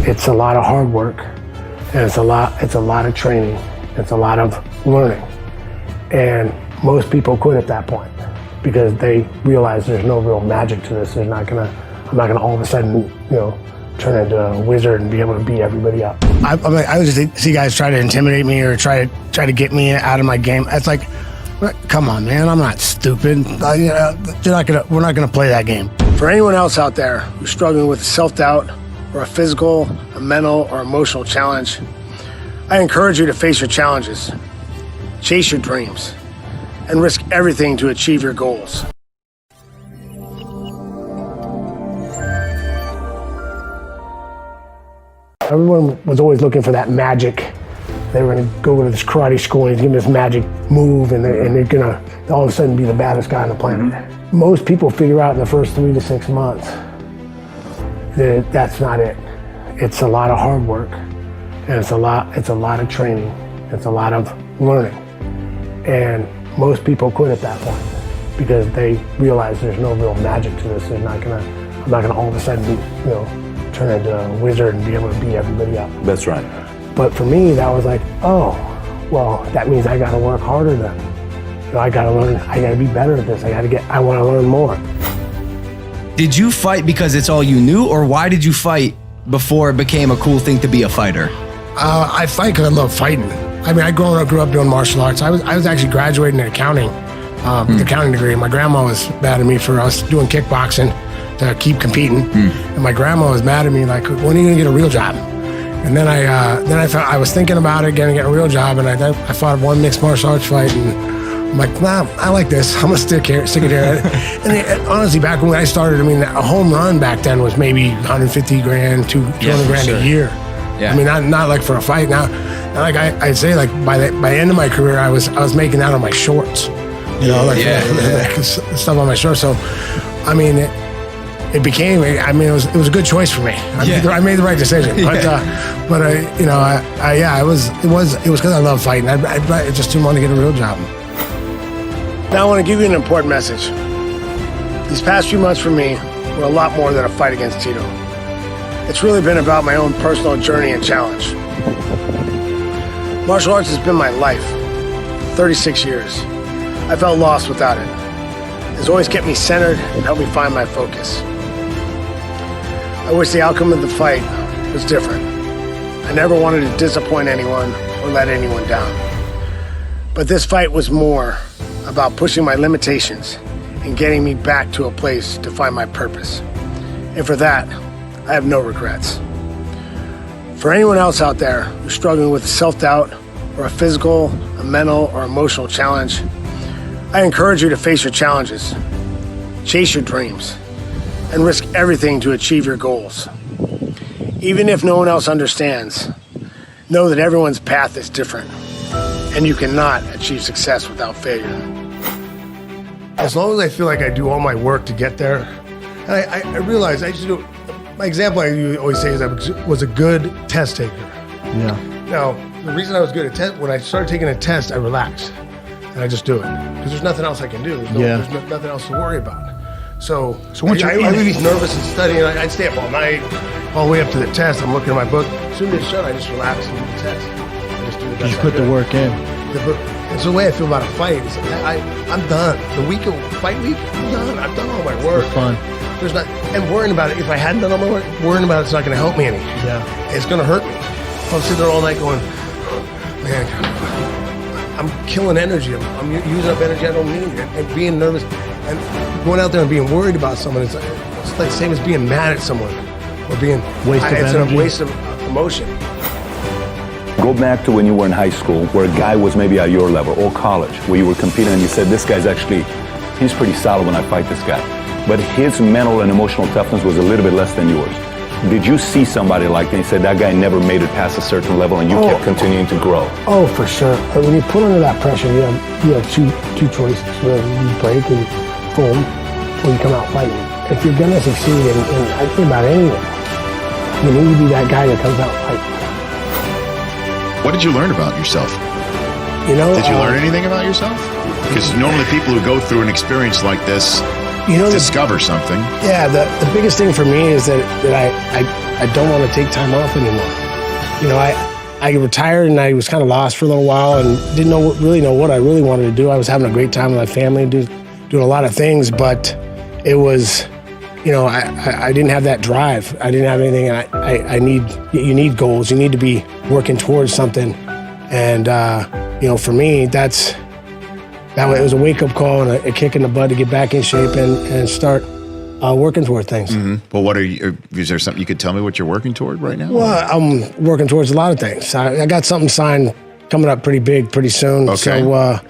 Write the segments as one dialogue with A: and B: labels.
A: It's a lot of hard work, and it's a lot of training, it's a lot of learning. And most people quit at that point because they realize there's no real magic to this. I'm not gonna all of a sudden, turn into a wizard and be able to beat everybody up. I always see guys try to intimidate me or try to get me out of my game. It's like, come on, man, I'm not stupid. We're not gonna play that game. For anyone else out there who's struggling with self-doubt or a physical, a mental, or emotional challenge, I encourage you to face your challenges, chase your dreams, and risk everything to achieve your goals. Everyone was always looking for that magic. They were going to go to this karate school and give them this magic move, and they're going to all of a sudden be the baddest guy on the planet. Mm-hmm. Most people figure out in the first 3 to 6 months that that's not it. It's a lot of hard work, and it's a lot of training, it's a lot of learning. And most people quit at that point because they realize there's no real magic to this. I'm not gonna all of a sudden turn into a wizard and be able to beat everybody up.
B: That's right.
A: But for me, that was like, oh, well, that means I gotta work harder then. I gotta learn, I gotta be better at this. I wanna learn more.
C: Did you fight because it's all you knew, or why did you fight before it became a cool thing to be a fighter?
A: I fight because I love fighting. I mean, I grew up doing martial arts. I was actually graduating in accounting, with accounting degree. My grandma was mad at me for us doing kickboxing to keep competing. And my grandma was mad at me, like, when are you gonna get a real job? And then I was thinking about it, getting a real job, and I fought one mixed martial arts fight, and I'm like, nah, I like this. I'm gonna stick it here. And honestly, back when I started, I mean, a home run back then was maybe 150 grand, 200 grand a year. Yeah. I mean, not like for a fight. Now like I'd say, like by the end of my career, I was making that on my shorts. Stuff on my shorts. So, I mean, it became. I mean, it was a good choice for me. I made the right decision. But it was because I love fighting. I just didn't want to get a real job. Now I want to give you an important message. These past few months for me were a lot more than a fight against Tito. It's really been about my own personal journey and challenge. Martial arts has been my life for 36 years. I felt lost without it. It's always kept me centered and helped me find my focus. I wish the outcome of the fight was different. I never wanted to disappoint anyone or let anyone down. But this fight was more about pushing my limitations and getting me back to a place to find my purpose. And for that, I have no regrets. For anyone else out there who's struggling with self-doubt or a physical, a mental, or emotional challenge, I encourage you to face your challenges, chase your dreams, and risk everything to achieve your goals. Even if no one else understands, know that everyone's path is different, and you cannot achieve success without failure. As long as I feel like I do all my work to get there, and I realize I used to do, my example I always say is I was a good test taker.
D: Yeah.
A: Now, the reason I was good at test, when I started taking a test, I relaxed, and I just do it. Because there's nothing else I can do. There's nothing else to worry about. So once I would be nervous and studying, I'd stay up all night, all the way up to the test. I'm looking at my book. As soon as it's shut, I just relax and do the test. I just do the best.
D: Just put the work in.
A: It's the way I feel about a fight. I'm done. The fight week, I'm done. I've done all my work.
D: It's fun.
A: There's not, and worrying about it, if I hadn't done all my work, worrying about it's not going to help me any.
D: Yeah.
A: It's going to hurt me. I'll sit there all night going, man, I'm killing energy. I'm using up energy I don't need. And being nervous and going out there and being worried about someone, it's like the same as being mad at someone or being
D: waste of energy.
A: It's a waste of emotion.
B: Go back to when you were in high school, where a guy was maybe at your level, or college, where you were competing and you said, this guy's he's pretty solid when I fight this guy. But his mental and emotional toughness was a little bit less than yours. Did you see somebody like that and you said that guy never made it past a certain level and you kept continuing to grow?
A: Oh, for sure. When you put under that pressure, you have two choices. Whether you break and foam, or you come out fighting. If you're going to succeed in I think about anything, you need to be that guy that comes out fighting.
E: What did you learn about yourself?
A: Did
E: you learn anything about yourself? Because normally people who go through an experience like this discover something.
A: Yeah, the biggest thing for me is that I don't want to take time off anymore. You know, I retired and I was kind of lost for a little while and didn't really know what I really wanted to do. I was having a great time with my family, doing a lot of things, but it was, you know, I didn't have that drive. I didn't have anything. And you need goals. You need to be working towards something. And, you know, for me, it was a wake-up call and a kick in the butt to get back in shape and start working toward things.
E: Well, what is there something you could tell me what you're working toward right now?
A: Well, I'm working towards a lot of things. I got something signed coming up pretty big pretty soon.
E: Okay.
A: So,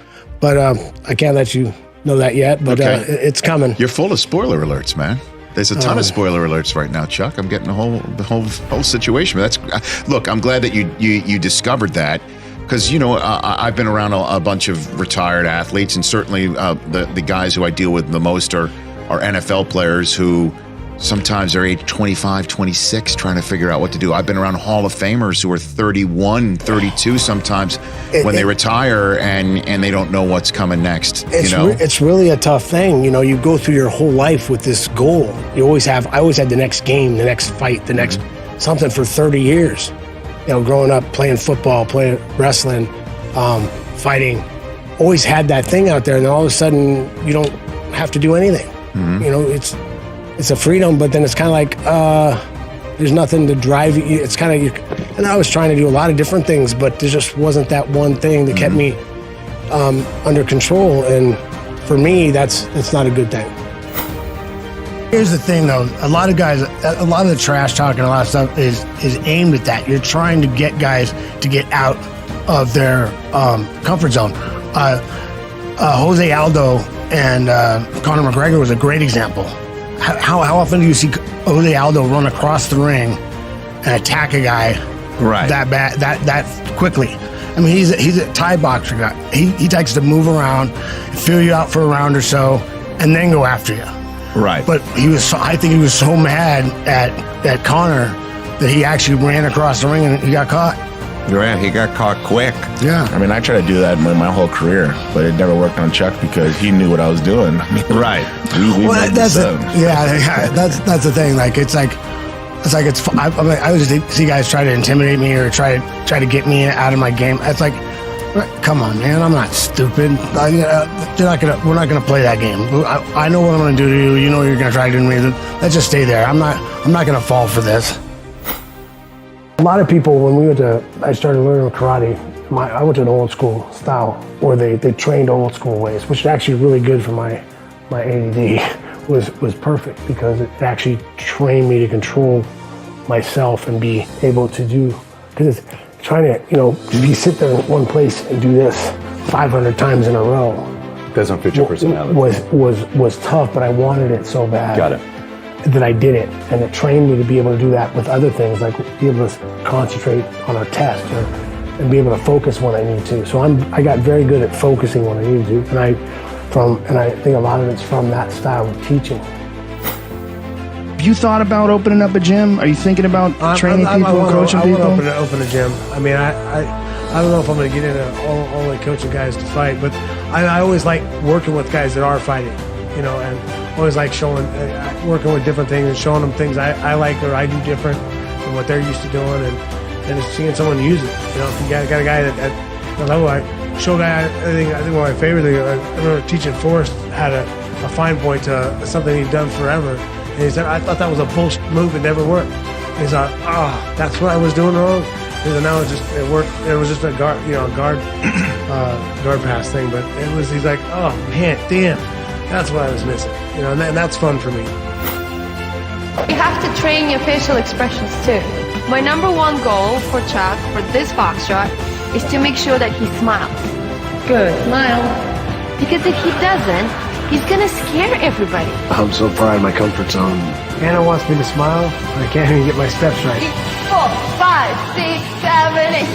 A: but I can't let you know that yet, but it's coming.
E: You're full of spoiler alerts, man. There's a ton of spoiler alerts right now, Chuck. I'm getting the whole situation. Look, I'm glad that you discovered that. Because, you know, I've been around a bunch of retired athletes, and certainly the guys who I deal with the most are NFL players who sometimes are age 25, 26, trying to figure out what to do. I've been around Hall of Famers who are 31, 32 sometimes when they retire and they don't know what's coming next.
A: It's really a tough thing. You know, you go through your whole life with this goal. I always had the next game, the next fight, the next something for 30 years. You know, growing up, playing football, playing wrestling, fighting, always had that thing out there. And then all of a sudden, you don't have to do anything. You know, it's a freedom, but then it's kind of like there's nothing to drive you. It's kind of, and I was trying to do a lot of different things, but there just wasn't that one thing that kept me under control. And for me, that's not a good thing. Here's the thing, though. A lot of guys, a lot of the trash talk and a lot of stuff is aimed at that. You're trying to get guys to get out of their comfort zone. Jose Aldo and Conor McGregor was a great example. How often do you see Jose Aldo run across the ring and attack a guy that bad, that quickly? I mean, he's a Thai boxer guy. He likes to move around, feel you out for a round or so, and then go after you.
B: Right.
A: But I think he was so mad at Conor that he actually ran across the ring and he got caught.
F: Yeah, he got caught quick.
A: Yeah.
F: I mean, I tried to do that my whole career, but it never worked on Chuck because he knew what I was doing. I mean, we made
A: that's
F: the
A: that's the thing. Like I always see guys try to intimidate me or try to get me out of my game. It's like, come on, man, I'm not stupid. We're not gonna play that game. I know what I'm gonna do to you. You know what you're gonna try to do to me. Let's just stay there. I'm not gonna fall for this. A lot of people, when I started learning karate, I went to an old school style where they trained old school ways, which is actually really good for my ADD. Was perfect because it actually trained me to control myself and be able to do, because it's trying to, you know, you sit there in one place and do this 500 times in a row.
B: Doesn't fit your personality.
A: Was tough, but I wanted it so bad.
B: Got it.
A: That I did it, and it trained me to be able to do that with other things, like be able to concentrate on a test and be able to focus when I need to. So I got very good at focusing when I needed to, and I think a lot of it's from that style of teaching.
G: Have you thought about opening up a gym? Are you thinking about training people, coaching people?
A: I want to open a gym. I mean, I don't know if I'm going to get into all the coaching guys to fight, but I always like working with guys that are fighting, you know, and always like working with different things and showing them things I like or I do different than what they're used to doing, and just seeing someone use it. You know, if you got a guy at the level, I show a guy. I think one of my favorite things. I remember teaching Forrest had a fine point to something he'd done forever, and he said, "I thought that was a bullshit move. It never worked." And he's like, "Oh, that's what I was doing wrong." And now it worked. It was just a guard pass thing, but it was. He's like, "Oh man, damn, that's what I was missing." You know, and that's fun for me.
H: You have to train your facial expressions too. My number one goal for Chuck for this box shot is to make sure that he smiles. Good, smile. Because if he doesn't, he's gonna scare everybody.
A: I'm so far in my comfort zone. Anna wants me to smile, but I can't even get my steps right.
H: 4, 5, 6, 7, 8.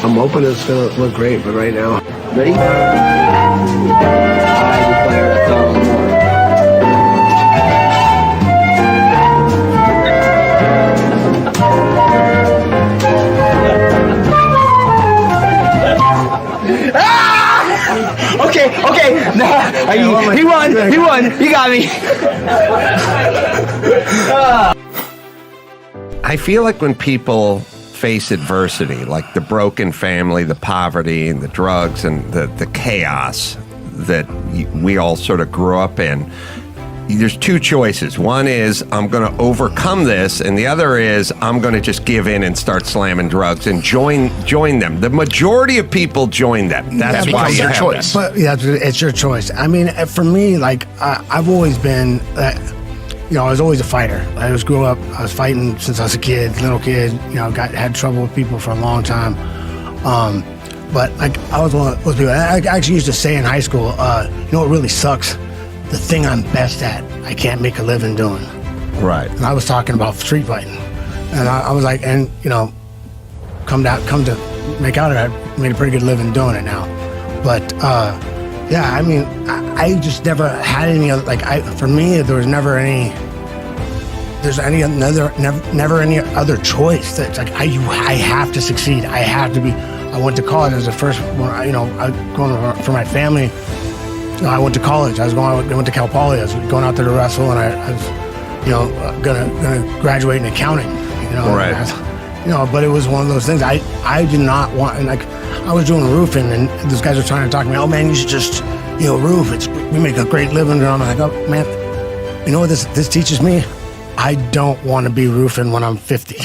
A: I'm hoping it's gonna look great, but right now.
I: Ready? I declare a solemn war.
G: Okay. He won. You got me.
J: I feel like when people face adversity, like the broken family, the poverty, and the drugs, and the chaos that we all sort of grew up in, there's two choices. One is I'm going to overcome this, and the other is I'm going to just give in and start slamming drugs and join them. The majority of people join them. That's why you have choice.
A: But yeah, it's your choice. I mean, for me, like I've always been, you know, I was always a fighter. I was fighting since I was a little kid. You know, had trouble with people for a long time. But like I was one of those people. I actually used to say in high school, you know what really sucks? The thing I'm best at, I can't make a living doing.
J: Right.
A: And I was talking about street fighting, and I was like, and you know, come to make out of it, I made a pretty good living doing it now. But yeah, I mean, I just never had any other, like for me, there was never any. Never any other choice. That's like I have to succeed. I have to be. I went to college as the first one. You know, going for my family. I went to college. I went to Cal Poly. I was going out there to wrestle, and I was, you know, gonna graduate in accounting. You know,
J: right.
A: You know, but it was one of those things. I did not want, and like I was doing roofing, and those guys were trying to talk to me. Oh man, you should just, you know, roof. We make a great living. And I'm like, oh man, you know what this teaches me? I don't want to be roofing when I'm 50.